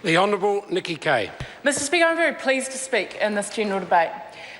The Honourable Nikki Kay. Mr Speaker, I'm very pleased to speak in this general debate.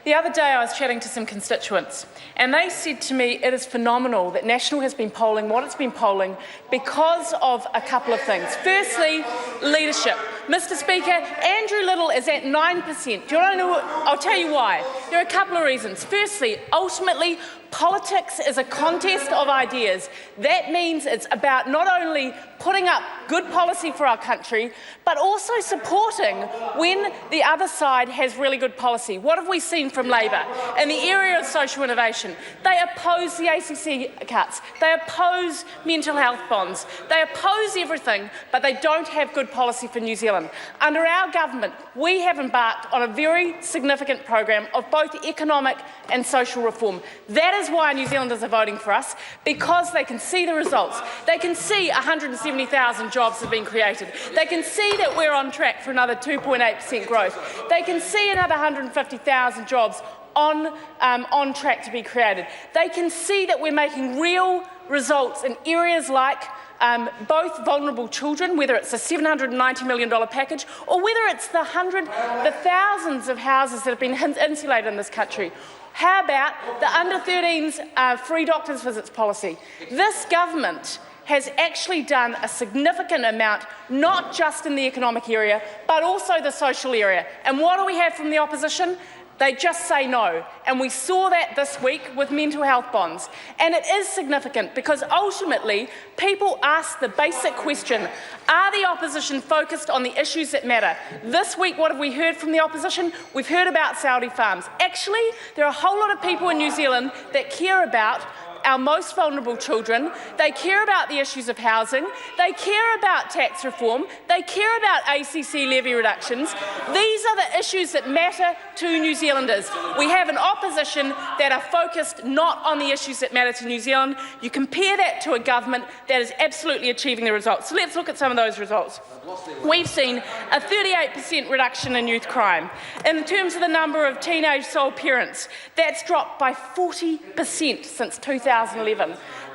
The other day I was chatting to some constituents and they said to me it is phenomenal that National has been polling what it's been polling because of a couple of things. Firstly, leadership. Mr Speaker, Andrew Little is at 9%. Do you want to know? I'll tell you why. There are a couple of reasons. Firstly, ultimately, politics is a contest of ideas. That means it's about not only putting up good policy for our country, but also supporting when the other side has really good policy. What have we seen from Labor? In the area of social innovation, they oppose the ACC cuts, they oppose mental health bonds, they oppose everything, but they don't have good policy for New Zealand. Under our government, we have embarked on a very significant program of both economic and social reform. That is why New Zealanders are voting for us, because they can see the results. They can see 170,000 jobs have been created. They can see that we're on track for another 2.8% growth. They can see another 150,000 jobs on track to be created. They can see that we're making real results in areas like both vulnerable children, whether it's a $790 million package or whether it's the thousands of houses that have been insulated in this country. How about the under-13s free doctors' visits policy? This government has actually done a significant amount, not just in the economic area, but also the social area. And what do we have from the opposition? They just say no. And we saw that this week with mental health bonds. And it is significant because ultimately people ask the basic question, are the opposition focused on the issues that matter? This week, what have we heard from the opposition? We've heard about Saudi farms. Actually, there are a whole lot of people in New Zealand that care about our most vulnerable children. They care about the issues of housing. They care about tax reform. They care about ACC levy reductions. These are the issues that matter to New Zealanders. We have an opposition that are focused not on the issues that matter to New Zealand. You compare that to a government that is absolutely achieving the results. So let's look at some of those results. We've seen a 38% reduction in youth crime. In terms of the number of teenage sole parents, that's dropped by 40% since 2011.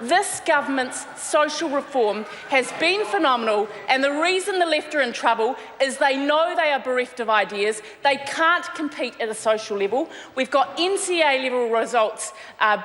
This government's social reform has been phenomenal, and the reason the left are in trouble is they know they are bereft of ideas. They can't compete at a social level. We've got NCA level results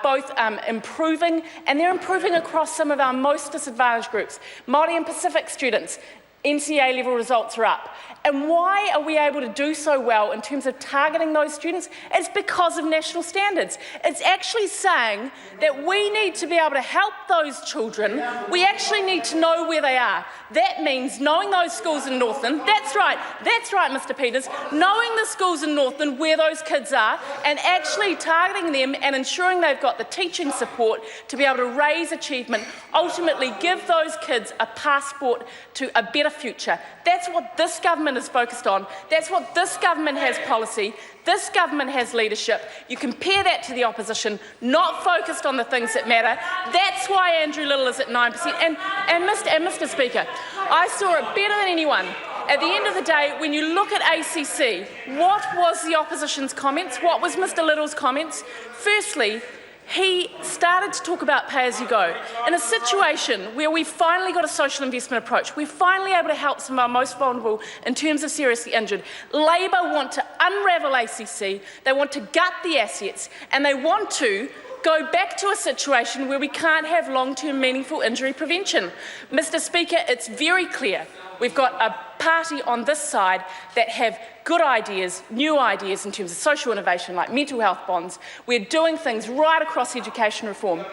both improving, and they're improving across some of our most disadvantaged groups. Māori and Pacific students, NCA level results are up. And why are we able to do so well in terms of targeting those students? It's because of national standards. It's actually saying that we need to be able to help those children. We actually need to know where they are. That means knowing those schools in Northland. That's right, Mr Peters. Knowing the schools in Northland, where those kids are, and actually targeting them and ensuring they've got the teaching support to be able to raise achievement, ultimately give those kids a passport to a better future. That's what this government is focused on. That's what this government has policy. This government has leadership. You compare that to the opposition, not focused on the things that matter. That's why Andrew Little is at 9%. And Mr Speaker, I saw it better than anyone. At the end of the day, when you look at ACC, what was the opposition's comments? What was Mr Little's comments? Firstly, he started to talk about pay-as-you-go. In a situation where we've finally got a social investment approach, we're finally able to help some of our most vulnerable in terms of seriously injured. Labor want to unravel ACC, they want to gut the assets, and they want to go back to a situation where we can't have long-term meaningful injury prevention. Mr Speaker, it's very clear. We've got a party on this side that have good ideas, new ideas in terms of social innovation like mental health bonds. We're doing things right across education reform.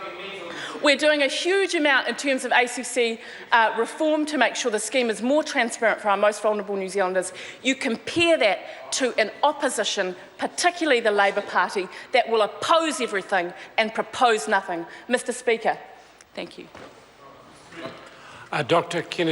We're doing a huge amount in terms of ACC reform to make sure the scheme is more transparent for our most vulnerable New Zealanders. You compare that to an opposition, particularly the Labor Party, that will oppose everything and propose nothing. Mr Speaker, thank you. Dr Kennedy.